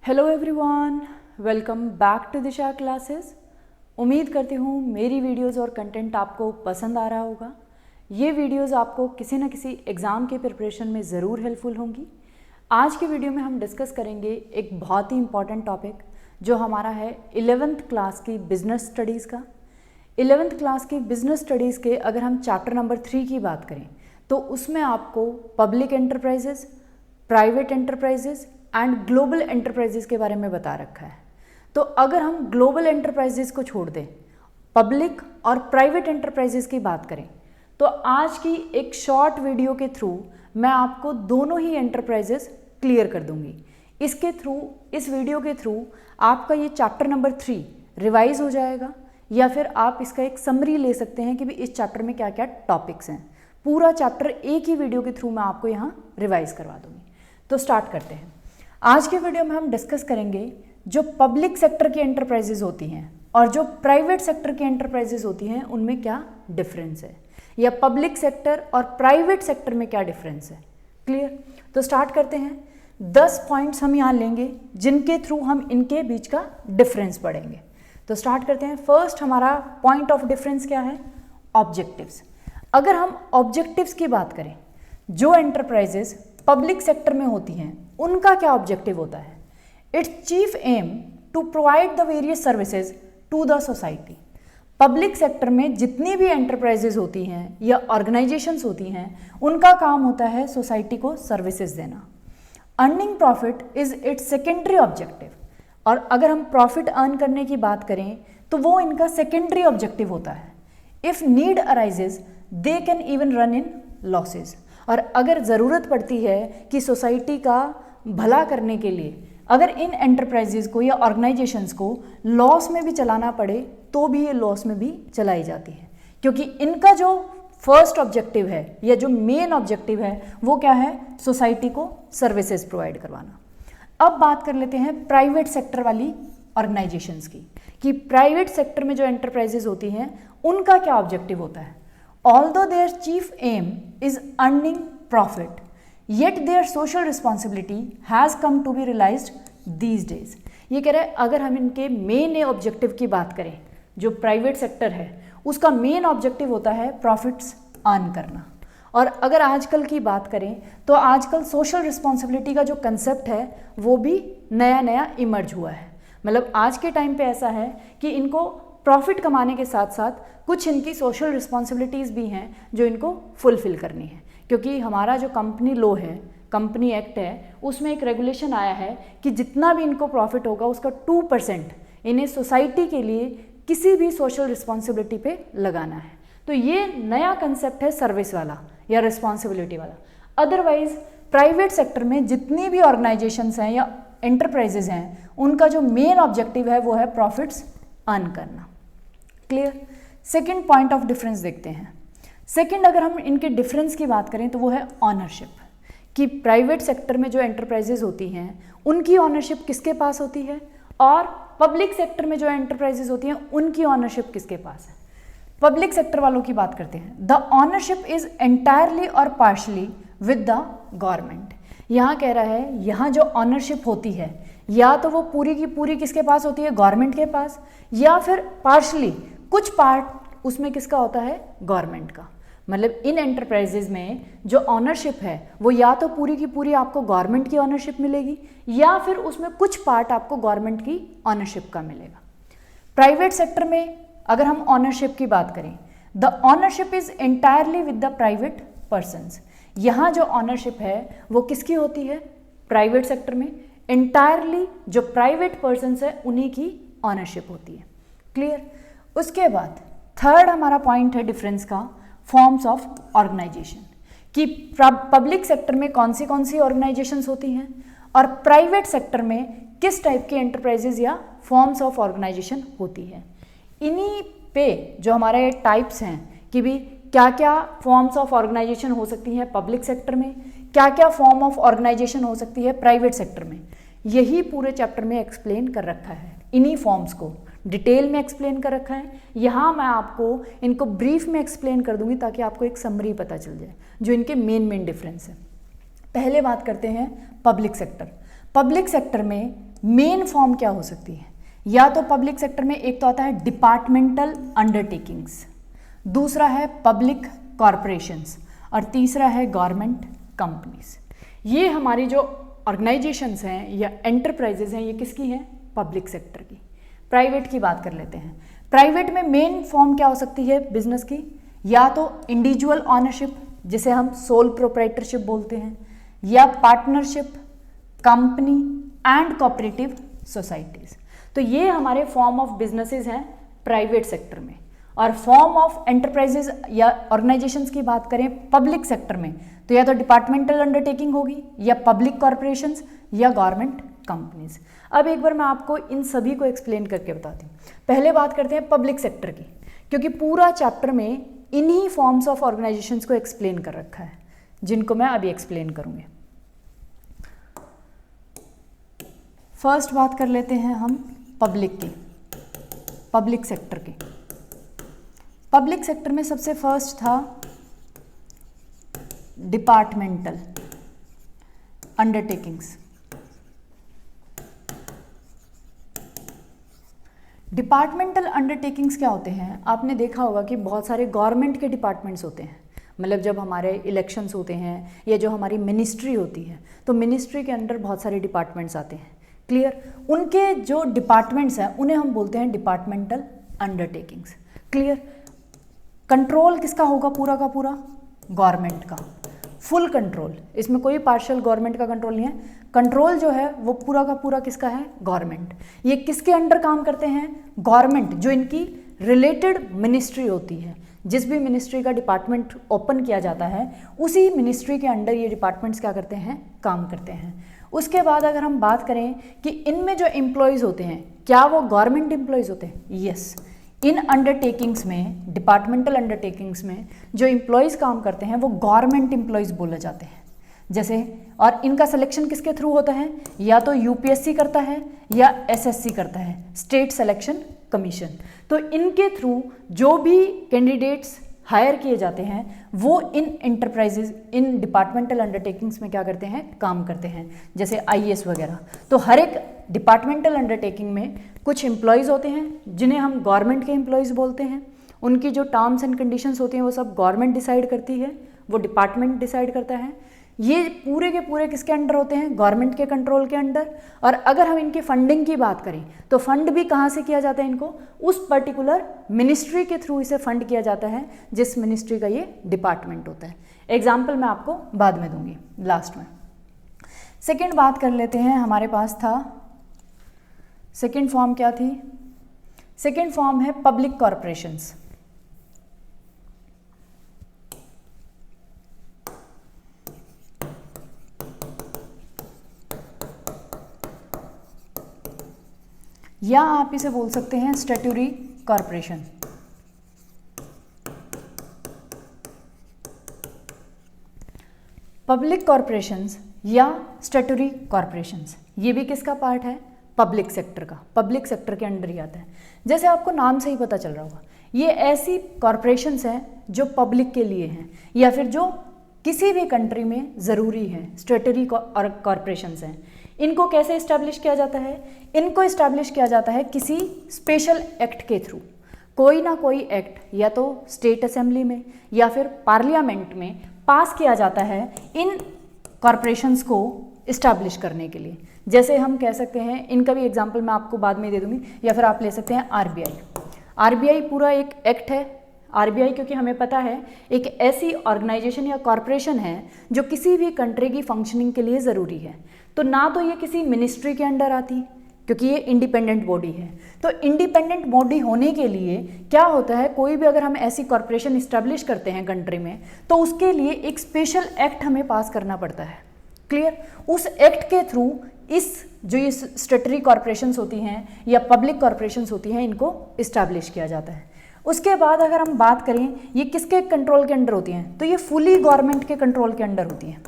Hello everyone, welcome back to Disha classes. उम्मीद करती हूँ मेरी वीडियोस और कंटेंट आपको पसंद आ रहा होगा। ये वीडियोस आपको किसी न किसी एग्ज़ाम के प्रिपरेशन में ज़रूर हेल्पफुल होंगी। आज के वीडियो में हम डिस्कस करेंगे एक बहुत ही इम्पॉर्टेंट टॉपिक जो हमारा है 11th क्लास की बिजनेस स्टडीज़ का। 11th क्लास की बिजनेस स्टडीज़ के अगर हम चैप्टर नंबर 3 की बात करें तो उसमें आपको public enterprises, private enterprises and global enterprises के बारे में बता रखा है। तो अगर हम ग्लोबल एंटरप्राइजेज़ को छोड़ दें, पब्लिक और प्राइवेट एंटरप्राइजेज़ की बात करें, तो आज की एक शॉर्ट वीडियो के थ्रू मैं आपको दोनों ही एंटरप्राइजेज़ क्लियर कर दूंगी। इसके थ्रू, इस वीडियो के थ्रू आपका ये चैप्टर नंबर 3 रिवाइज हो जाएगा, या फिर आप इसका एक समरी ले सकते हैं कि भी इस चैप्टर में क्या क्या टॉपिक्स हैं। पूरा चैप्टर एक ही वीडियो के थ्रू मैं आपको यहाँ रिवाइज करवा दूंगी। तो स्टार्ट करते हैं। आज के वीडियो में हम डिस्कस करेंगे जो पब्लिक सेक्टर की एंटरप्राइजेज होती हैं और जो प्राइवेट सेक्टर की एंटरप्राइजेज होती हैं उनमें क्या डिफरेंस है, या पब्लिक सेक्टर और प्राइवेट सेक्टर में क्या डिफरेंस है। क्लियर? तो स्टार्ट करते हैं। 10 पॉइंट्स हम यहाँ लेंगे जिनके थ्रू हम इनके बीच का डिफरेंस पढ़ेंगे। तो स्टार्ट करते हैं। फर्स्ट हमारा पॉइंट ऑफ डिफरेंस क्या है? ऑब्जेक्टिव्स। अगर हम ऑब्जेक्टिव्स की बात करें, जो एंटरप्राइजेज पब्लिक सेक्टर में होती हैं उनका क्या ऑब्जेक्टिव होता है? Its chief aim to provide the various services to the society. Public sector में जितनी भी एंटरप्राइजेज होती हैं या ऑर्गेनाइजेशंस होती हैं उनका काम होता है सोसाइटी को सर्विसेज देना। Earning profit is it's secondary objective. और अगर हम प्रॉफिट अर्न करने की बात करें तो वो इनका सेकेंडरी ऑब्जेक्टिव होता है। If need arises they can even run in losses. और अगर ज़रूरत पड़ती है कि सोसाइटी का भला करने के लिए अगर इन एंटरप्राइजेज को या ऑर्गेनाइजेशंस को लॉस में भी चलाना पड़े तो भी ये लॉस में भी चलाई जाती है, क्योंकि इनका जो फर्स्ट ऑब्जेक्टिव है या जो मेन ऑब्जेक्टिव है वो क्या है? सोसाइटी को सर्विसेज प्रोवाइड करवाना। अब बात कर लेते हैं प्राइवेट सेक्टर वाली ऑर्गेनाइजेशंस की, कि प्राइवेट सेक्टर में जो एंटरप्राइजेज होती हैं उनका क्या ऑब्जेक्टिव होता है। Although their chief aim is earning profit, yet their social responsibility has come to be realized these days। ये कह रहे हैं अगर हम इनके मेन ऑब्जेक्टिव की बात करें, जो प्राइवेट सेक्टर है उसका मेन ऑब्जेक्टिव होता है प्रॉफिट्स अर्न करना। और अगर आजकल की बात करें तो आजकल सोशल रिस्पॉन्सिबिलिटी का जो कंसेप्ट है वो भी नया नया इमर्ज हुआ है। मतलब आज के टाइम पे ऐसा है कि इनको प्रॉफिट कमाने के साथ साथ कुछ इनकी सोशल रिस्पॉन्सिबिलिटीज़ भी हैं जो इनको फुलफिल करनी है, क्योंकि हमारा जो कंपनी लॉ है, कंपनी एक्ट है, उसमें एक रेगुलेशन आया है कि जितना भी इनको प्रॉफिट होगा उसका 2% इन्हें सोसाइटी के लिए किसी भी सोशल रिस्पॉन्सिबिलिटी पे लगाना है। तो ये नया कंसेप्ट है सर्विस वाला या रिस्पॉन्सिबिलिटी वाला। अदरवाइज प्राइवेट सेक्टर में जितनी भी ऑर्गेनाइजेशंस हैं या एंटरप्राइजेज हैं उनका जो मेन ऑब्जेक्टिव है वो है प्रॉफिट्स अर्न करना। Clear? Second point of difference देखते हैं। सेकेंड, अगर हम इनके डिफरेंस की बात करें तो वो है ऑनरशिप, कि प्राइवेट सेक्टर में जो एंटरप्राइजेज होती हैं उनकी ऑनरशिप किसके पास होती है और पब्लिक सेक्टर में जो एंटरप्राइजेज होती हैं उनकी ऑनरशिप किसके पास है। पब्लिक सेक्टर वालों की बात करते हैं। द ऑनरशिप इज एंटायरली और पार्शली विद द गवर्नमेंट। यहाँ कह रहा है यहाँ जो ऑनरशिप होती है या तो वो पूरी की पूरी किसके पास होती है? गवर्नमेंट के पास, या फिर पार्शली कुछ पार्ट उसमें किसका होता है? गवर्नमेंट का। मतलब इन एंटरप्राइजेज में जो ऑनरशिप है वो या तो पूरी की पूरी आपको गवर्नमेंट की ऑनरशिप मिलेगी या फिर उसमें कुछ पार्ट आपको गवर्नमेंट की ऑनरशिप का मिलेगा। प्राइवेट सेक्टर में अगर हम ऑनरशिप की बात करें, the ownership is entirely with the private persons. यहाँ जो ऑनरशिप है वो किसकी होती है? प्राइवेट सेक्टर में एंटायरली जो प्राइवेट पर्सन्स है उन्हीं की ऑनरशिप होती है। क्लियर? उसके बाद थर्ड हमारा पॉइंट है डिफरेंस का, फॉर्म्स ऑफ ऑर्गेनाइजेशन, कि पब्लिक सेक्टर में कौन सी ऑर्गेनाइजेशंस होती हैं और प्राइवेट सेक्टर में किस टाइप के एंटरप्राइजेज या फॉर्म्स ऑफ ऑर्गेनाइजेशन होती है। इन्हीं पे जो हमारे टाइप्स हैं कि भी क्या क्या फॉर्म्स ऑफ ऑर्गेनाइजेशन हो सकती हैं पब्लिक सेक्टर में, क्या क्या फॉर्म ऑफ ऑर्गेनाइजेशन हो सकती है प्राइवेट सेक्टर में, यही पूरे चैप्टर में एक्सप्लेन कर रखा है। इन्हीं फॉर्म्स को डिटेल में एक्सप्लेन कर रखा है। यहाँ मैं आपको इनको ब्रीफ में एक्सप्लेन कर दूंगी ताकि आपको एक समरी पता चल जाए जो इनके मेन डिफरेंस है। पहले बात करते हैं पब्लिक सेक्टर। पब्लिक सेक्टर में मेन फॉर्म क्या हो सकती है? या तो पब्लिक सेक्टर में एक तो आता है डिपार्टमेंटल अंडरटेकिंग्स, दूसरा है पब्लिक कॉरपोरेशंस और तीसरा है गवर्नमेंट कंपनीज। ये हमारी जो ऑर्गेनाइजेशंस हैं या एंटरप्राइजेज हैं, ये किसकी हैं? पब्लिक सेक्टर की। प्राइवेट की बात कर लेते हैं। प्राइवेट में मेन फॉर्म क्या हो सकती है बिजनेस की? या तो इंडिविजुअल ऑनरशिप जिसे हम सोल प्रोप्राइटरशिप बोलते हैं, या partnership, company and cooperative societies. तो ये हमारे फॉर्म ऑफ बिजनेसेस हैं प्राइवेट सेक्टर में। और फॉर्म ऑफ एंटरप्राइजेज या ऑर्गेनाइजेशंस की बात करें पब्लिक सेक्टर में, तो या तो डिपार्टमेंटल अंडरटेकिंग होगी, या पब्लिक कॉरपोरेशंस, या गवर्नमेंट कंपनीज। अब एक बार मैं आपको इन सभी को एक्सप्लेन करके बताती हूँ। पहले बात करते हैं पब्लिक सेक्टर की, क्योंकि पूरा चैप्टर में इन्हीं फॉर्म्स ऑफ ऑर्गेनाइजेशंस को एक्सप्लेन कर रखा है, जिनको मैं अभी एक्सप्लेन करूँगी। फर्स्ट बात कर लेते हैं हम पब्लिक की, पब्लिक सेक्टर की। पब्लिक सेक्टर में सबसे फर्स्ट था डिपार्टमेंटल अंडरटेकिंग्स। डिपार्टमेंटल अंडरटेकिंग्स क्या होते हैं? आपने देखा होगा कि बहुत सारे गवर्नमेंट के डिपार्टमेंट्स होते हैं। मतलब जब हमारे इलेक्शंस होते हैं या जो हमारी मिनिस्ट्री होती है, तो मिनिस्ट्री के अंडर बहुत सारे डिपार्टमेंट्स आते हैं। क्लियर? उनके जो डिपार्टमेंट्स हैं उन्हें हम बोलते हैं डिपार्टमेंटल अंडरटेकिंग्स। क्लियर? कंट्रोल किसका होगा? पूरा का पूरा गवर्नमेंट का, फुल कंट्रोल। इसमें कोई पार्शियल गवर्नमेंट का कंट्रोल नहीं है। कंट्रोल जो है वो पूरा का पूरा किसका है? गवर्नमेंट। ये किसके अंडर काम करते हैं? गवर्नमेंट, जो इनकी रिलेटेड मिनिस्ट्री होती है। जिस भी मिनिस्ट्री का डिपार्टमेंट ओपन किया जाता है, उसी मिनिस्ट्री के अंडर ये डिपार्टमेंट्स क्या करते हैं? काम करते हैं। उसके बाद अगर हम बात करें कि इनमें जो एम्प्लॉयज़ होते हैं, क्या वो गवर्नमेंट एम्प्लॉयज़ होते हैं? यस। इन अंडरटेकिंग्स में, डिपार्टमेंटल अंडरटेकिंग्स में जो एम्प्लॉयज़ काम करते हैं वो गवर्नमेंट एम्प्लॉयज़ बोले जाते हैं। जैसे, और इनका सिलेक्शन किसके थ्रू होता है? या तो यूपीएससी करता है या एसएससी करता है, स्टेट सिलेक्शन कमीशन। तो इनके थ्रू जो भी कैंडिडेट्स हायर किए जाते हैं वो इन एंटरप्राइजेज, इन डिपार्टमेंटल अंडरटेकिंग्स में क्या करते हैं? काम करते हैं। जैसे आईएएस वगैरह। तो हर एक डिपार्टमेंटल अंडरटेकिंग में कुछ एम्प्लॉयज़ होते हैं जिन्हें हम गवर्नमेंट के एम्प्लॉयज़ बोलते हैं। उनकी जो टर्म्स एंड कंडीशंस होती हैं वो सब गवर्नमेंट डिसाइड करती है, वो डिपार्टमेंट डिसाइड करता है। ये पूरे के पूरे किसके अंडर होते हैं? गवर्नमेंट के कंट्रोल के अंडर। और अगर हम इनकी फंडिंग की बात करें तो फंड भी कहाँ से किया जाता है? इनको उस पर्टिकुलर मिनिस्ट्री के थ्रू इसे फंड किया जाता है जिस मिनिस्ट्री का ये डिपार्टमेंट होता है। एग्जाम्पल मैं आपको बाद में दूंगी लास्ट में। सेकेंड बात कर लेते हैं, हमारे पास था सेकेंड फॉर्म क्या थी? सेकेंड फॉर्म है पब्लिक कॉरपोरेशंस। या आप इसे बोल सकते हैं स्टैट्यूटरी कॉरपोरेशन। पब्लिक कॉरपोरेशंस या स्टैट्यूटरी कॉरपोरेशंस, ये भी किसका पार्ट है? पब्लिक सेक्टर का। पब्लिक सेक्टर के अंडर ही आता है। जैसे आपको नाम से ही पता चल रहा होगा, ये ऐसी कॉरपोरेशंस हैं जो पब्लिक के लिए हैं या फिर जो किसी भी कंट्री में ज़रूरी हैं। स्टैट्यूटरी कॉरपोरेशंस हैं। इनको कैसे इस्टेब्लिश किया जाता है? इनको इस्टेब्लिश किया जाता है किसी स्पेशल एक्ट के थ्रू। कोई ना कोई एक्ट या तो स्टेट असेंबली में या फिर पार्लियामेंट में पास किया जाता है इन कॉरपोरेशंस को इस्टेब्लिश करने के लिए। जैसे हम कह सकते हैं, इनका भी एग्जांपल मैं आपको बाद में दे दूंगी, या फिर आप ले सकते हैं आरबीआई। आरबीआई पूरा एक एक्ट है। आरबीआई, क्योंकि हमें पता है, एक ऐसी ऑर्गेनाइजेशन या कॉरपोरेशन है जो किसी भी कंट्री की फंक्शनिंग के लिए ज़रूरी है। तो ना तो ये किसी मिनिस्ट्री के अंडर आती, क्योंकि ये इंडिपेंडेंट बॉडी है। तो इंडिपेंडेंट बॉडी होने के लिए क्या होता है, कोई भी अगर हम ऐसी कॉरपोरेशन इस्टेब्लिश करते हैं कंट्री में, तो उसके लिए एक स्पेशल एक्ट हमें पास करना पड़ता है। क्लियर? उस एक्ट के थ्रू इस जो ये स्टैट्यूटरी कॉरपोरेशंस होती हैं या पब्लिक कॉरपोरेशंस होती हैं, इनको इस्टेब्लिश किया जाता है। उसके बाद अगर हम बात करें ये किसके कंट्रोल के अंडर होती हैं, तो ये फुली गवर्नमेंट के कंट्रोल के अंडर होती हैं,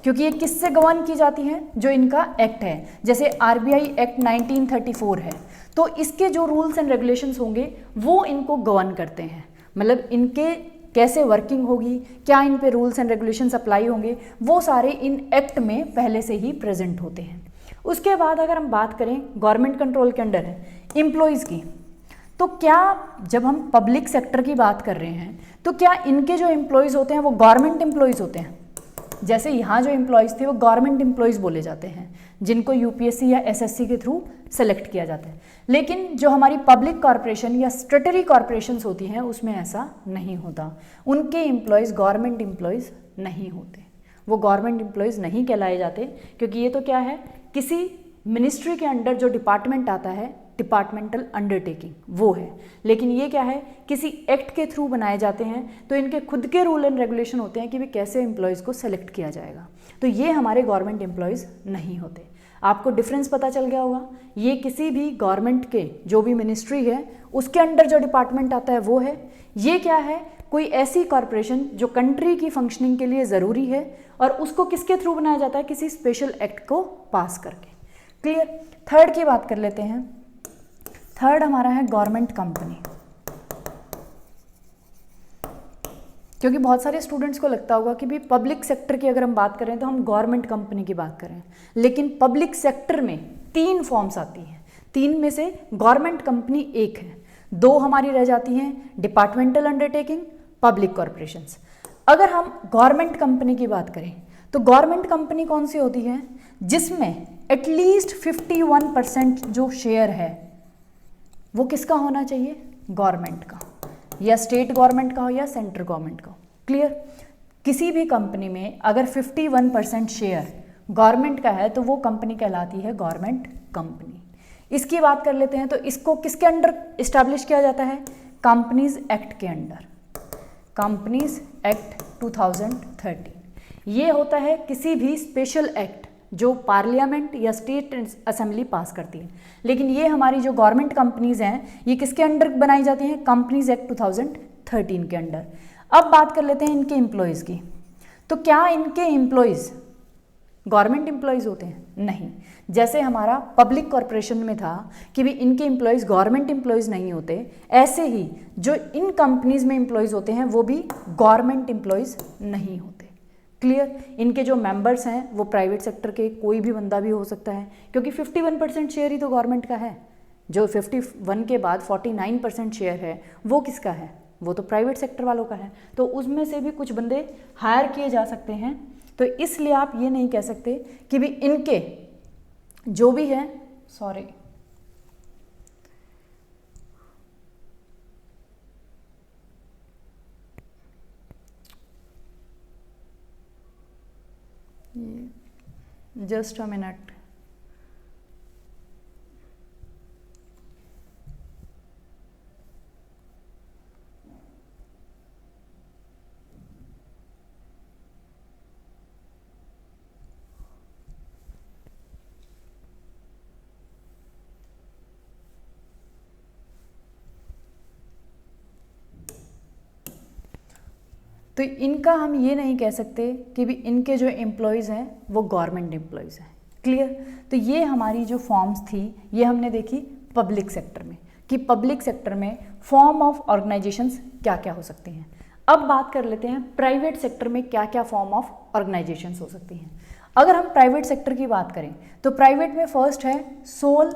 क्योंकि ये किससे गवर्न की जाती है? जो इनका एक्ट है। जैसे आरबीआई एक्ट 1934 है, तो इसके जो रूल्स एंड रेगुलेशंस होंगे वो इनको गवर्न करते हैं। मतलब इनके कैसे वर्किंग होगी, क्या इन पे रूल्स एंड रेगुलेशंस अप्लाई होंगे, वो सारे इन एक्ट में पहले से ही प्रेजेंट होते हैं। उसके बाद अगर हम बात करें गवर्नमेंट कंट्रोल के अंडर है एम्प्लॉयज़ की, तो क्या जब हम पब्लिक सेक्टर की बात कर रहे हैं तो क्या इनके जो एम्प्लॉयज़ होते हैं वो गवर्नमेंट एम्प्लॉयज़ होते हैं? जैसे यहाँ जो एम्प्लॉयज़ थे वो गवर्नमेंट एम्प्लॉयज़ बोले जाते हैं जिनको यूपीएससी या एसएससी के थ्रू सेलेक्ट किया जाता है। लेकिन जो हमारी पब्लिक कॉरपोरेशन या स्टेटरी कॉरपोरेशंस होती हैं उसमें ऐसा नहीं होता, उनके एम्प्लॉयज़ गवर्नमेंट एम्प्लॉयज़ नहीं होते, वो गवर्नमेंट एम्प्लॉयज़ नहीं कहलाए जाते, क्योंकि ये तो क्या है, किसी मिनिस्ट्री के अंडर जो डिपार्टमेंट आता है डिपार्टमेंटल अंडरटेकिंग वो है। लेकिन ये क्या है, किसी एक्ट के थ्रू बनाए जाते हैं, तो इनके खुद के रूल एंड रेगुलेशन होते हैं कि भी कैसे एम्प्लॉयज़ को सेलेक्ट किया जाएगा, तो ये हमारे गवर्नमेंट एम्प्लॉयज़ नहीं होते। आपको डिफरेंस पता चल गया होगा, ये किसी भी गवर्नमेंट के जो भी मिनिस्ट्री है उसके अंडर जो डिपार्टमेंट आता है वो है। ये क्या है, कोई ऐसी कॉरपोरेशन जो कंट्री की फंक्शनिंग के लिए ज़रूरी है और उसको किसके थ्रू बनाया जाता है, किसी स्पेशल एक्ट को पास करके। क्लियर। थर्ड की बात कर लेते हैं। थर्ड हमारा है गवर्नमेंट कंपनी, क्योंकि बहुत सारे स्टूडेंट्स को लगता होगा कि भी पब्लिक सेक्टर की अगर हम बात करें तो हम गवर्नमेंट कंपनी की बात करें, लेकिन पब्लिक सेक्टर में 3 फॉर्म्स आती हैं, 3 में से गवर्नमेंट कंपनी एक है, 2 हमारी रह जाती हैं डिपार्टमेंटल अंडरटेकिंग, पब्लिक कॉरपोरेशंस। अगर हम गवर्नमेंट कंपनी की बात करें तो गवर्नमेंट कंपनी कौन सी होती है, जिसमें एटलीस्ट 51% जो शेयर है वो किसका होना चाहिए, गवर्नमेंट का, या स्टेट गवर्नमेंट का हो या सेंट्रल गवर्नमेंट का हो। क्लियर। किसी भी कंपनी में अगर 51% शेयर गवर्नमेंट का है तो वो कंपनी कहलाती है गवर्नमेंट कंपनी। इसकी बात कर लेते हैं, तो इसको किसके अंडर इस्टेब्लिश किया जाता है, कंपनीज एक्ट के अंडर, कंपनीज एक्ट 2013। ये होता है किसी भी स्पेशल एक्ट जो पार्लियामेंट या स्टेट असेंबली पास करती है। लेकिन ये हमारी जो गवर्नमेंट कंपनीज हैं ये किसके अंडर बनाई जाती हैं, कंपनीज एक्ट 2013 के अंडर। अब बात कर लेते हैं इनके एम्प्लॉयज़ की, तो क्या इनके एम्प्लॉयज़ गवर्नमेंट एम्प्लॉयज़ होते हैं, नहीं। जैसे हमारा पब्लिक कॉरपोरेशन में था कि भी इनके एम्प्लॉयज़ गवर्नमेंट एम्प्लॉयज़ नहीं होते, ऐसे ही जो इन कंपनीज में एम्प्लॉयज़ होते हैं वो भी गवर्नमेंट एम्प्लॉयज़ नहीं होते। क्लियर। इनके जो मेंबर्स हैं वो प्राइवेट सेक्टर के कोई भी बंदा भी हो सकता है, क्योंकि 51% शेयर ही तो गवर्नमेंट का है, जो 51 के बाद 49% शेयर है वो किसका है, वो तो प्राइवेट सेक्टर वालों का है, तो उसमें से भी कुछ बंदे हायर किए जा सकते हैं। तो इसलिए आप ये नहीं कह सकते कि भी इनके जो भी है, सॉरी just a minute। तो इनका हम ये नहीं कह सकते कि भी इनके जो एम्प्लॉयज़ हैं वो गवर्नमेंट एम्प्लॉयज़ हैं। क्लियर। तो ये हमारी जो फॉर्म्स थी ये हमने देखी पब्लिक सेक्टर में, कि पब्लिक सेक्टर में फॉर्म ऑफ ऑर्गेनाइजेशंस क्या क्या हो सकती हैं। अब बात कर लेते हैं प्राइवेट सेक्टर में क्या क्या फॉर्म ऑफ ऑर्गेनाइजेशंस हो सकती हैं। अगर हम प्राइवेट सेक्टर की बात करें तो प्राइवेट में फर्स्ट है सोल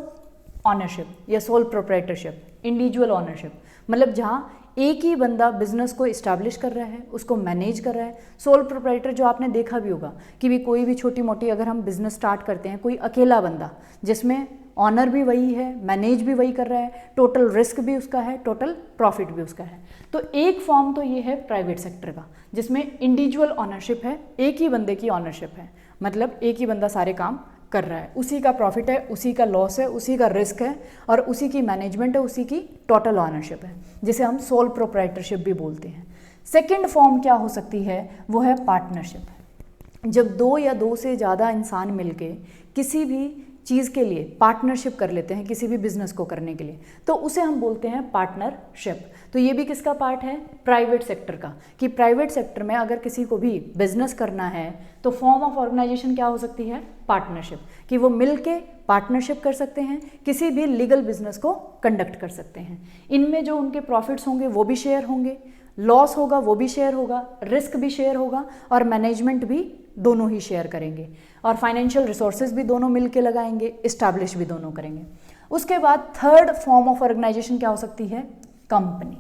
ऑनरशिप या सोल प्रोप्राइटरशिप, इंडिविजुअल ऑनरशिप, मतलब जहाँ एक ही बंदा बिजनेस को इस्टेब्लिश कर रहा है, उसको मैनेज कर रहा है। सोल प्रोप्राइटर जो आपने देखा भी होगा कि भी कोई भी छोटी मोटी अगर हम बिजनेस स्टार्ट करते हैं, कोई अकेला बंदा जिसमें ऑनर भी वही है, मैनेज भी वही कर रहा है, टोटल रिस्क भी उसका है, टोटल प्रॉफिट भी उसका है। तो एक फॉर्म तो ये है प्राइवेट सेक्टर का, जिसमें इंडिविजुअल ऑनरशिप है, एक ही बंदे की ऑनरशिप है, मतलब एक ही बंदा सारे काम कर रहा है, उसी का प्रॉफिट है, उसी का लॉस है, उसी का रिस्क है और उसी की मैनेजमेंट है, उसी की टोटल ऑनरशिप है, जिसे हम सोल प्रोप्राइटरशिप भी बोलते हैं। सेकंड फॉर्म क्या हो सकती है, वो है पार्टनरशिप। जब 2 या 2 से ज़्यादा इंसान मिलके किसी भी चीज़ के लिए पार्टनरशिप कर लेते हैं, किसी भी बिजनेस को करने के लिए, तो उसे हम बोलते हैं पार्टनरशिप। तो ये भी किसका पार्ट है, प्राइवेट सेक्टर का, कि प्राइवेट सेक्टर में अगर किसी को भी बिजनेस करना है तो फॉर्म ऑफ ऑर्गेनाइजेशन क्या हो सकती है, पार्टनरशिप, कि वो मिलके पार्टनरशिप कर सकते हैं, किसी भी लीगल बिजनेस को कंडक्ट कर सकते हैं। इनमें जो उनके प्रॉफिट्स होंगे वो भी शेयर होंगे, लॉस होगा वो भी शेयर होगा, रिस्क भी शेयर होगा और मैनेजमेंट भी दोनों ही शेयर करेंगे और फाइनेंशियल रिसोर्सेज भी दोनों मिलके लगाएंगे, इस्टेब्लिश भी दोनों करेंगे। उसके बाद थर्ड फॉर्म ऑफ ऑर्गेनाइजेशन क्या हो सकती है? कंपनी।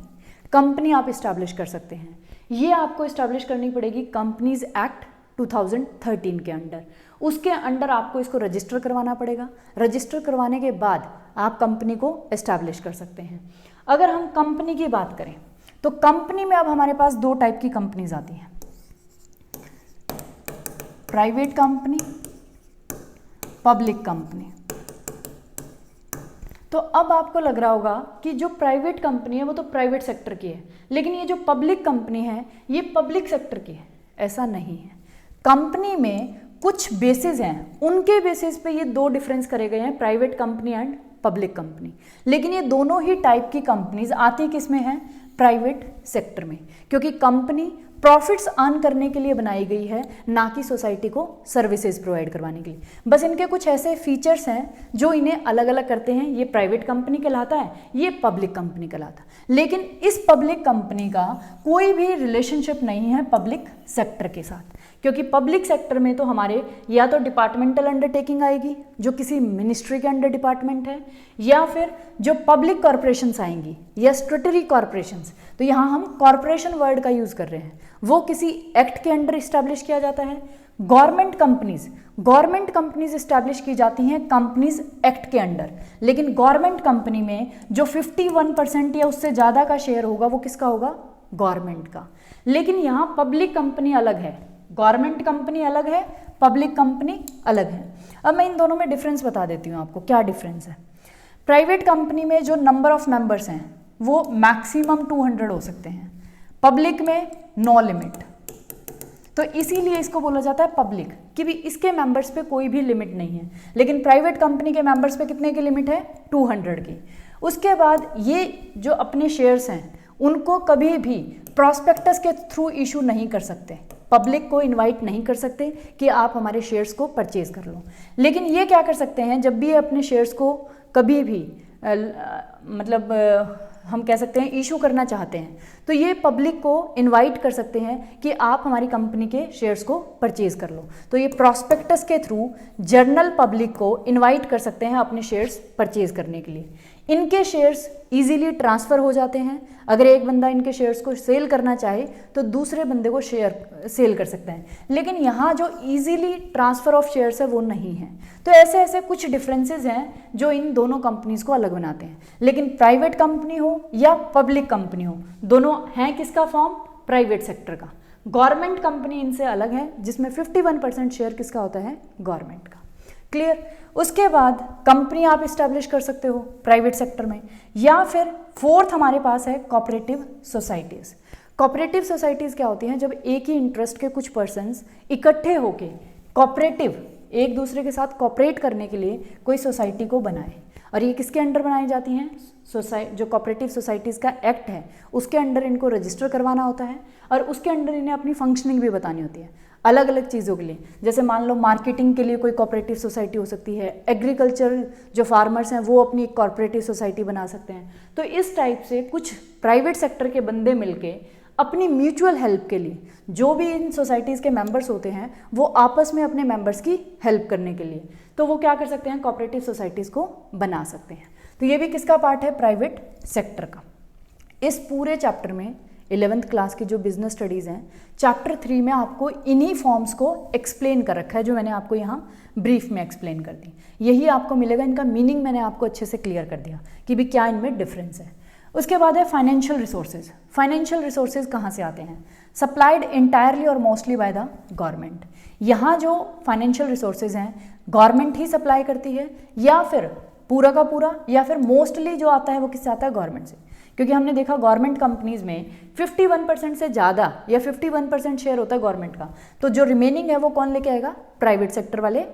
कंपनी आप इस्टेब्लिश कर सकते हैं। ये आपको इस्टेब्लिश करनी पड़ेगी कंपनीज एक्ट 2013 के अंडर। उसके अंडर आपको इसको रजिस्टर करवाना पड़ेगा। रजिस्टर करवाने के बाद आप कंपनी को इस्टेब्लिश कर सकते हैं। अगर हम कंपनी की बात करें तो कंपनी में अब हमारे पास दो टाइप की कंपनीज आती हैं, प्राइवेट कंपनी, पब्लिक कंपनी। तो अब आपको लग रहा होगा कि जो प्राइवेट कंपनी है वो तो प्राइवेट सेक्टर की है, लेकिन ये जो पब्लिक कंपनी है ये पब्लिक सेक्टर की है। ऐसा नहीं है। कंपनी में कुछ बेसिस हैं, उनके बेसिस पे ये दो डिफरेंस करे गए हैं, private company and public company. लेकिन ये दोनों ही टाइप की कंपनीज आती किस में हैं? प्राइवेट सेक्टर में, क्योंकि कंपनी प्रॉफिट्स अर्न करने के लिए बनाई गई है, ना कि सोसाइटी को सर्विसेज प्रोवाइड करवाने के लिए। बस इनके कुछ ऐसे फीचर्स हैं जो इन्हें अलग अलग करते हैं। ये प्राइवेट कंपनी कहलाता है, ये पब्लिक कंपनी कहलाता है। लेकिन इस पब्लिक कंपनी का कोई भी रिलेशनशिप नहीं है पब्लिक सेक्टर के साथ, क्योंकि पब्लिक सेक्टर में तो हमारे या तो डिपार्टमेंटल अंडरटेकिंग आएगी जो किसी मिनिस्ट्री के अंडर डिपार्टमेंट है, या फिर जो पब्लिक कॉरपोरेशंस आएंगी या स्टैट्यूटरी कॉरपोरेशंस। तो यहाँ हम कॉरपोरेशन वर्ड का यूज कर रहे हैं, वो किसी एक्ट के अंडर इस्टेब्लिश किया जाता है। गवर्नमेंट कंपनीज इस्टेब्लिश की जाती हैं कंपनीज एक्ट के अंडर, लेकिन गवर्नमेंट कंपनी में जो 51% या उससे ज़्यादा का शेयर होगा वो किसका होगा? गवर्नमेंट का। लेकिन यहाँ पब्लिक कंपनी अलग है, गवर्नमेंट कंपनी अलग है, पब्लिक कंपनी अलग है। अब मैं इन दोनों में डिफरेंस बता देती हूँ आपको, क्या डिफरेंस है। प्राइवेट कंपनी में जो नंबर ऑफ मेंबर्स हैं वो मैक्सिमम 200 हो सकते हैं, पब्लिक में नो लिमिट। तो इसीलिए इसको बोला जाता है पब्लिक, कि भी इसके मेंबर्स पे कोई भी लिमिट नहीं है। लेकिन प्राइवेट कंपनी के मेंबर्स पे कितने की लिमिट है? 200 की। उसके बाद ये जो अपने शेयर्स हैं उनको कभी भी प्रॉस्पेक्टस के थ्रू इशू नहीं कर सकते, पब्लिक को इनवाइट नहीं कर सकते कि आप हमारे शेयर्स को परचेज कर लो। लेकिन ये क्या कर सकते हैं, जब भी ये अपने शेयर्स को कभी भी हम कह सकते हैं इशू करना चाहते हैं, तो ये पब्लिक को इनवाइट कर सकते हैं कि आप हमारी कंपनी के शेयर्स को परचेज कर लो। तो ये प्रॉस्पेक्टस के थ्रू जनरल पब्लिक को इनवाइट कर सकते हैं अपने शेयर्स परचेज करने के लिए। इनके शेयर्स इजीली ट्रांसफ़र हो जाते हैं। अगर एक बंदा इनके शेयर्स को सेल करना चाहे तो दूसरे बंदे को सेल कर सकता है, लेकिन यहाँ जो इजीली ट्रांसफ़र ऑफ शेयर्स है वो नहीं है। तो ऐसे ऐसे कुछ डिफरेंसेस हैं जो इन दोनों कंपनीज को अलग बनाते हैं। लेकिन प्राइवेट कंपनी हो या पब्लिक कंपनी हो, दोनों हैं किसका फॉर्म? प्राइवेट सेक्टर का। गवर्नमेंट कंपनी इनसे अलग है, जिसमें 51% शेयर किसका होता है? गवर्नमेंट का। क्लियर। उसके बाद कंपनी आप इस्टेब्लिश कर सकते हो प्राइवेट सेक्टर में, या फिर फोर्थ हमारे पास है कोऑपरेटिव सोसाइटीज़। कोऑपरेटिव सोसाइटीज़ क्या होती हैं? जब एक ही इंटरेस्ट के कुछ पर्सन्स इकट्ठे होके कोऑपरेटिव एक दूसरे के साथ कोऑपरेट करने के लिए कोई सोसाइटी को बनाए, और ये किसके अंडर बनाई जाती हैं? जो कोऑपरेटिव सोसाइटीज़ का एक्ट है उसके अंडर इनको रजिस्टर करवाना होता है, और उसके अंडर इन्हें अपनी फंक्शनिंग भी बतानी होती है अलग अलग चीज़ों के लिए। जैसे मान लो मार्केटिंग के लिए कोई कोऑपरेटिव सोसाइटी हो सकती है, एग्रीकल्चर जो फार्मर्स हैं वो अपनी एक कोऑपरेटिव सोसाइटी बना सकते हैं। तो इस टाइप से कुछ प्राइवेट सेक्टर के बंदे मिलके अपनी म्यूचुअल हेल्प के लिए, जो भी इन सोसाइटीज़ के मेंबर्स होते हैं वो आपस में अपने मेंबर्स की हेल्प करने के लिए, तो वो क्या कर सकते हैं? कोऑपरेटिव सोसाइटीज़ को बना सकते हैं। तो ये भी किसका पार्ट है? प्राइवेट सेक्टर का। इस पूरे चैप्टर में 11th क्लास की जो बिजनेस स्टडीज़ हैं, चैप्टर 3 में आपको इन्हीं फॉर्म्स को एक्सप्लेन कर रखा है, जो मैंने आपको यहाँ ब्रीफ में एक्सप्लेन कर दी। यही आपको मिलेगा, इनका मीनिंग मैंने आपको अच्छे से क्लियर कर दिया कि भी क्या इनमें डिफरेंस है। उसके बाद है फाइनेंशियल रिसोर्सेज। फाइनेंशियल रिसोर्सेज कहाँ से आते हैं? सप्लाइड इंटायरली और मोस्टली बाय द गवर्नमेंट। यहाँ जो फाइनेंशियल रिसोर्सेज हैं गवर्नमेंट ही सप्लाई करती है, या फिर पूरा का पूरा, या फिर मोस्टली जो आता है वो किससे आता है? गवर्नमेंट से। क्योंकि हमने देखा गवर्नमेंट कंपनीज में 51% से ज़्यादा या 51% शेयर होता है गवर्नमेंट का, तो जो रिमेनिंग है वो कौन लेके आएगा? प्राइवेट सेक्टर वाले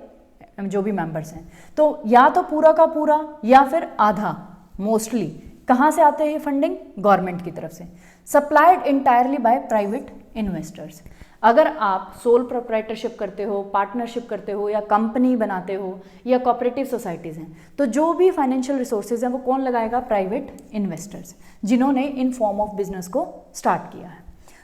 जो भी मेंबर्स हैं। तो या तो पूरा का पूरा या फिर आधा, मोस्टली कहाँ से आते हैं ये फंडिंग? गवर्नमेंट की तरफ से। Supplied entirely by private investors. अगर आप सोल प्रोप्राइटरशिप करते हो, पार्टनरशिप करते हो, या कंपनी बनाते हो, या कोऑपरेटिव सोसाइटीज़ हैं, तो जो भी फाइनेंशियल रिसोर्सेज हैं वो कौन लगाएगा? प्राइवेट इन्वेस्टर्स, जिन्होंने इन फॉर्म ऑफ बिजनेस को स्टार्ट किया है।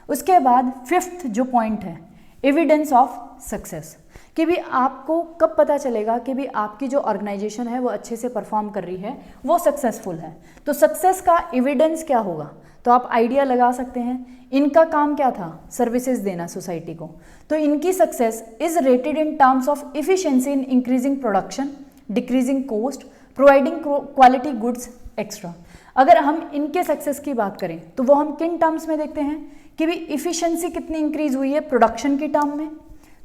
उसके बाद फिफ्थ जो पॉइंट है, एविडेंस ऑफ सक्सेस, कि भी आपको कब पता चलेगा कि भी आपकी जो ऑर्गेनाइजेशन है वो अच्छे से परफॉर्म कर रही है, वो सक्सेसफुल है। तो सक्सेस का एविडेंस क्या होगा? तो आप आइडिया लगा सकते हैं, इनका काम क्या था? सर्विसेज देना सोसाइटी को। तो इनकी success is rated in terms of efficiency in increasing production, decreasing cost, providing quality goods extra. अगर हम इनके सक्सेस की बात करें तो वो हम किन टर्म्स में देखते हैं कि भी इफिशिएंसी कितनी इंक्रीज हुई है प्रोडक्शन की टर्म में,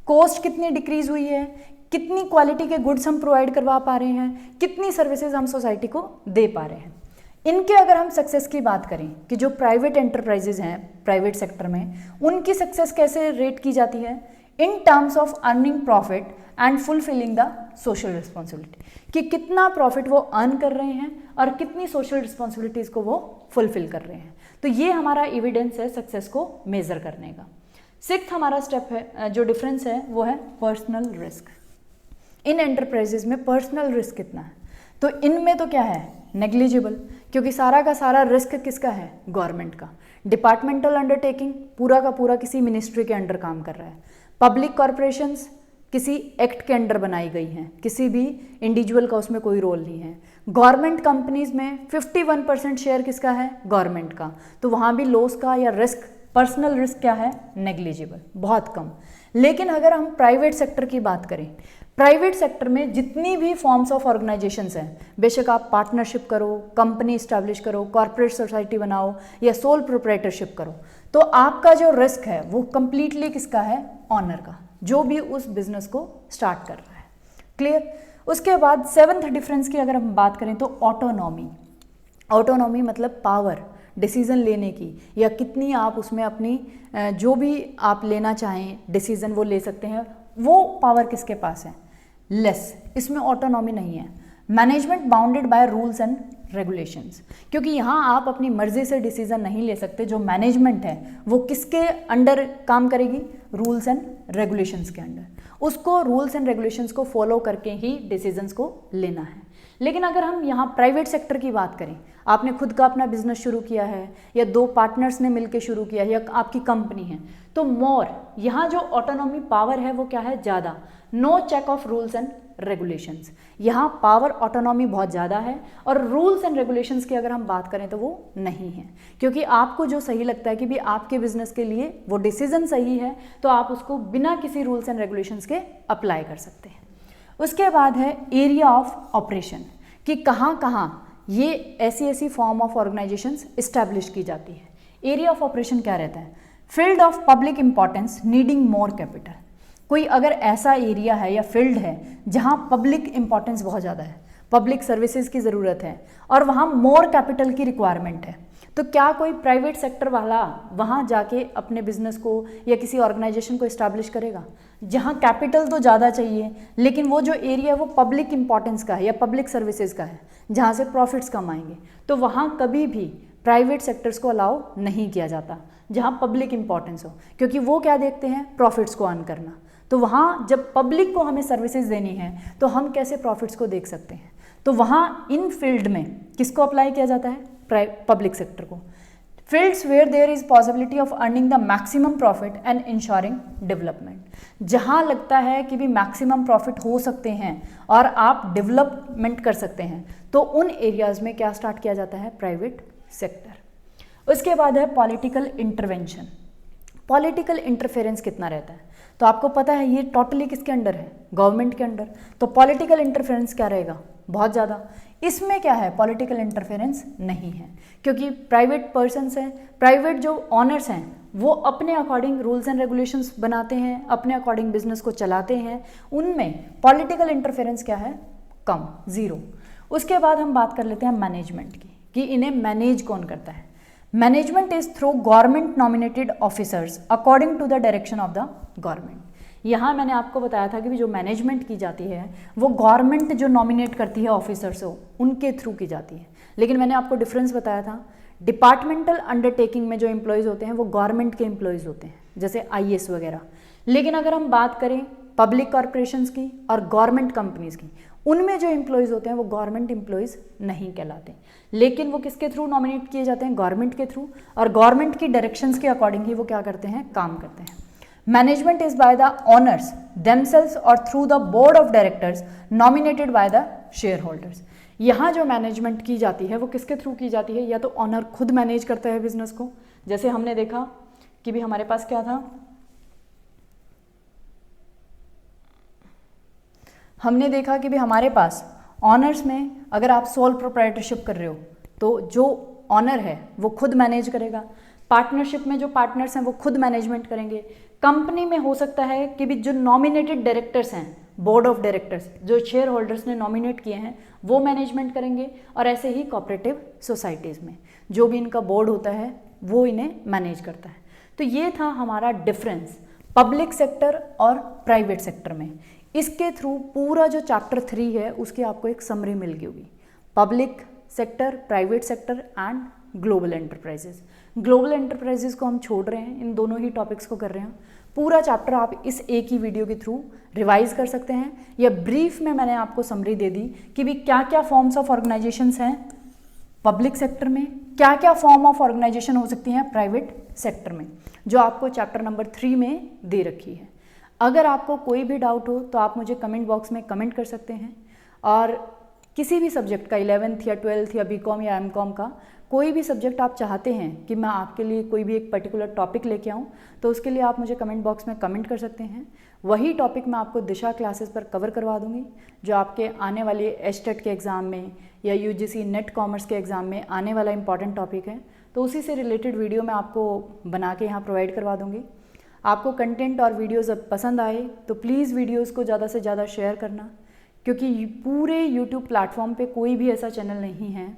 कॉस्ट कितनी डिक्रीज हुई है, कितनी क्वालिटी के गुड्स हम प्रोवाइड करवा पा रहे हैं, कितनी सर्विसेज हम सोसाइटी को दे पा रहे हैं। इनके अगर हम सक्सेस की बात करें कि जो प्राइवेट एंटरप्राइजेज हैं प्राइवेट सेक्टर में, उनकी सक्सेस कैसे रेट की जाती है? In terms of earning profit and fulfilling the social responsibility, कि कितना प्रॉफिट वो अर्न कर रहे हैं और कितनी सोशल रिस्पॉन्सिबिलिटीज़ को वो फुलफिल कर रहे हैं। तो ये हमारा एविडेंस है सक्सेस को मेजर करने का। सिक्स्थ हमारा स्टेप है, जो डिफरेंस है वो है पर्सनल रिस्क। इन एंटरप्राइजेज में पर्सनल रिस्क कितना है? तो इनमें तो क्या है? नेग्लिजिबल, क्योंकि सारा का सारा रिस्क किसका है? गवर्नमेंट का। डिपार्टमेंटल अंडरटेकिंग पूरा का पूरा किसी मिनिस्ट्री के अंडर काम कर रहा है। पब्लिक कॉरपोरेशंस किसी एक्ट के अंडर बनाई गई हैं, किसी भी इंडिविजुअल का उसमें कोई रोल नहीं है। गवर्नमेंट कंपनीज में 51% शेयर किसका है? गवर्नमेंट का। तो वहाँ भी लॉस का या रिस्क, पर्सनल रिस्क क्या है? नेग्लिजिबल, बहुत कम। लेकिन अगर हम प्राइवेट सेक्टर की बात करें, प्राइवेट सेक्टर में जितनी भी फॉर्म्स ऑफ ऑर्गेनाइजेशंस हैं, बेशक आप पार्टनरशिप करो, कंपनी इस्टेब्लिश करो, कॉर्पोरेट सोसाइटी बनाओ या सोल प्रोप्राइटरशिप करो, तो आपका जो रिस्क है वो कंप्लीटली किसका है? ऑनर का, जो भी उस बिजनेस को स्टार्ट कर रहा है। क्लियर? उसके बाद सेवंथ डिफरेंस की अगर हम बात करें तो ऑटोनॉमी। ऑटोनॉमी मतलब पावर डिसीज़न लेने की, या कितनी आप उसमें अपनी जो भी आप लेना चाहें डिसीज़न वो ले सकते हैं, वो पावर किसके पास है? लेस, इसमें ऑटोनॉमी नहीं है। Management bounded by rules and regulations, क्योंकि यहाँ आप अपनी मर्जी से डिसीजन नहीं ले सकते। जो मैनेजमेंट है वो किसके अंडर काम करेगी? रूल्स एंड रेगुलेशंस के अंडर। उसको रूल्स एंड रेगुलेशंस को फॉलो करके ही डिसीजंस को लेना है। लेकिन अगर हम यहाँ प्राइवेट सेक्टर की बात करें, आपने खुद का अपना बिजनेस शुरू किया है या दो पार्टनर्स ने मिलकर शुरू किया है या आपकी कंपनी है, तो मोर यहाँ जो ऑटोनॉमी पावर है वो क्या है? ज़्यादा। No check of rules and regulations, यहाँ पावर ऑटोनॉमी बहुत ज़्यादा है। और रूल्स एंड रेगुलेशंस की अगर हम बात करें तो वो नहीं है, क्योंकि आपको जो सही लगता है कि भी आपके बिजनेस के लिए वो डिसीजन सही है, तो आप उसको बिना किसी रूल्स एंड रेगुलेशंस के अप्लाई कर सकते हैं। उसके बाद है एरिया ऑफ ऑपरेशन, कि कहाँ कहाँ ये ऐसी फॉर्म ऑफ ऑर्गेनाइजेशंस इस्टेब्लिश की जाती है। एरिया ऑफ ऑपरेशन क्या रहता है? Field of public importance needing more capital. कोई अगर ऐसा एरिया है या फील्ड है जहाँ पब्लिक इंपॉर्टेंस बहुत ज़्यादा है, पब्लिक सर्विसेज की ज़रूरत है और वहाँ मोर कैपिटल की रिक्वायरमेंट है, तो क्या कोई प्राइवेट सेक्टर वाला वहाँ जाके अपने बिजनेस को या किसी ऑर्गेनाइजेशन को इस्टेब्लिश करेगा? जहाँ कैपिटल तो ज़्यादा चाहिए, लेकिन वो जो एरिया है वो पब्लिक इंपॉर्टेंस का है या पब्लिक सर्विसेज का है, जहाँ से प्रॉफिट्स कम आएंगे, तो वहाँ कभी भी प्राइवेट सेक्टर्स को अलाउ नहीं किया जाता जहाँ पब्लिक इंपॉर्टेंस हो, क्योंकि वो क्या देखते हैं? प्रॉफिट्स को अर्न करना। तो वहाँ जब पब्लिक को हमें सर्विसेज देनी है तो हम कैसे प्रॉफिट्स को देख सकते हैं? तो वहाँ इन फील्ड में किसको अप्लाई किया जाता है? पब्लिक सेक्टर को। Fields where there is possibility of earning the maximum profit and ensuring development, जहाँ लगता है कि भी मैक्सिमम प्रॉफिट हो सकते हैं और आप डेवलपमेंट कर सकते हैं, तो उन एरियाज में क्या स्टार्ट किया जाता है? Private sector. उसके बाद है पॉलिटिकल इंटरवेंशन। पॉलिटिकल इंटरफेरेंस कितना रहता है? तो आपको पता है ये टोटली किसके अंडर है? गवर्नमेंट के अंडर। तो पॉलिटिकल इंटरफेरेंस क्या रहेगा? बहुत ज़्यादा। इसमें क्या है? पॉलिटिकल इंटरफेरेंस नहीं है, क्योंकि प्राइवेट पर्सन्स हैं, प्राइवेट जो ऑनर्स हैं वो अपने अकॉर्डिंग रूल्स एंड रेगुलेशंस बनाते हैं, अपने अकॉर्डिंग बिजनेस को चलाते हैं, उनमें पॉलिटिकल इंटरफेरेंस क्या है? कम, ज़ीरो। उसके बाद हम बात कर लेते हैं मैनेजमेंट की, कि इन्हें मैनेज कौन करता है? Management is through government nominated officers according to the direction of the government. यहाँ मैंने आपको बताया था कि जो मैनेजमेंट की जाती है वो गवर्नमेंट जो नॉमिनेट करती है ऑफिसर्स को, उनके थ्रू की जाती है। लेकिन मैंने आपको डिफरेंस बताया था, डिपार्टमेंटल अंडरटेकिंग में जो एम्प्लॉयज़ होते हैं वो गवर्नमेंट के एम्प्लॉयज़ होते हैं, जैसे IAS वगैरह। लेकिन अगर हम बात करें पब्लिक कॉरपोरेशंस की और गवर्नमेंट कंपनीज़ की, उनमें जो एम्प्लॉयज़ होते हैं वो गवर्नमेंट एम्प्लॉयज़ नहीं कहलाते, लेकिन वो किसके थ्रू नॉमिनेट किए जाते हैं, गवर्नमेंट के थ्रू, और गवर्नमेंट की डायरेक्शंस के अकॉर्डिंग ही वो क्या करते हैं, काम करते हैं। Management is by the owners themselves और through the board of directors nominated by the share holders. यहाँ जो मैनेजमेंट की जाती है वो किसके थ्रू की जाती है, या तो ऑनर खुद मैनेज करता है बिजनेस को, जैसे हमने देखा कि भी हमारे पास क्या था, हमने देखा कि भी हमारे पास ऑनर्स में अगर आप सोल प्रोप्राइटरशिप कर रहे हो तो जो ऑनर है वो खुद मैनेज करेगा, पार्टनरशिप में जो पार्टनर्स हैं वो खुद मैनेजमेंट करेंगे, कंपनी में हो सकता है कि भी जो नॉमिनेटेड डायरेक्टर्स हैं, बोर्ड ऑफ डायरेक्टर्स जो शेयर होल्डर्स ने नॉमिनेट किए हैं वो मैनेजमेंट करेंगे, और ऐसे ही कोऑपरेटिव सोसाइटीज़ में जो भी इनका बोर्ड होता है वो इन्हें मैनेज करता है। तो ये था हमारा डिफरेंस पब्लिक सेक्टर और प्राइवेट सेक्टर में। इसके थ्रू पूरा जो चैप्टर 3 है उसकी आपको एक समरी मिल गई होगी, public sector, private sector and global enterprises. Global enterprises को हम छोड़ रहे हैं, इन दोनों ही टॉपिक्स को कर रहे हैं। पूरा चैप्टर आप इस एक ही वीडियो के थ्रू रिवाइज कर सकते हैं, या ब्रीफ में मैंने आपको समरी दे दी कि भी क्या क्या फॉर्म्स ऑफ ऑर्गेनाइजेशंस हैं पब्लिक सेक्टर में, क्या क्या फॉर्म ऑफ ऑर्गेनाइजेशन हो सकती हैं प्राइवेट सेक्टर में, जो आपको चैप्टर नंबर 3 में दे रखी है। अगर आपको कोई भी डाउट हो तो आप मुझे कमेंट बॉक्स में कमेंट कर सकते हैं, और किसी भी सब्जेक्ट का 11th या 12th या BCom या MCom का कोई भी सब्जेक्ट आप चाहते हैं कि मैं आपके लिए कोई भी एक पर्टिकुलर टॉपिक लेके आऊँ, तो उसके लिए आप मुझे कमेंट बॉक्स में कमेंट कर सकते हैं। वही टॉपिक मैं आपको दिशा क्लासेस पर कवर करवा दूँगी, जो आपके आने वाले एचटेट के एग्ज़ाम में या UGC नेट कॉमर्स के एग्ज़ाम में आने वाला इंपॉर्टेंट टॉपिक है, तो उसी से रिलेटेड वीडियो मैं आपको बना के यहाँ प्रोवाइड करवा दूँगी। आपको कंटेंट और वीडियोज़ अब पसंद आए तो प्लीज़ वीडियोज़ को ज़्यादा से ज़्यादा शेयर करना, क्योंकि पूरे YouTube प्लेटफॉर्म पे कोई भी ऐसा चैनल नहीं है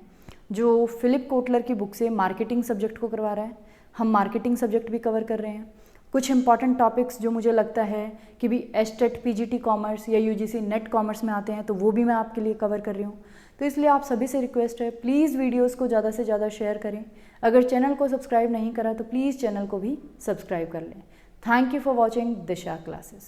जो फिलिप कोटलर की बुक से मार्केटिंग सब्जेक्ट को करवा रहा है। हम मार्केटिंग सब्जेक्ट भी कवर कर रहे हैं, कुछ इंपॉर्टेंट टॉपिक्स जो मुझे लगता है कि भी एचटेट PGT कॉमर्स या UGC नेट कॉमर्स में आते हैं, तो वो भी मैं आपके लिए कवर कर रही हूँ। तो इसलिए आप सभी से रिक्वेस्ट है, प्लीज़ वीडियोज़ को ज़्यादा से ज़्यादा शेयर करें। अगर चैनल को सब्सक्राइब नहीं करा तो प्लीज़ चैनल को भी सब्सक्राइब कर लें। Thank you for watching Disha classes.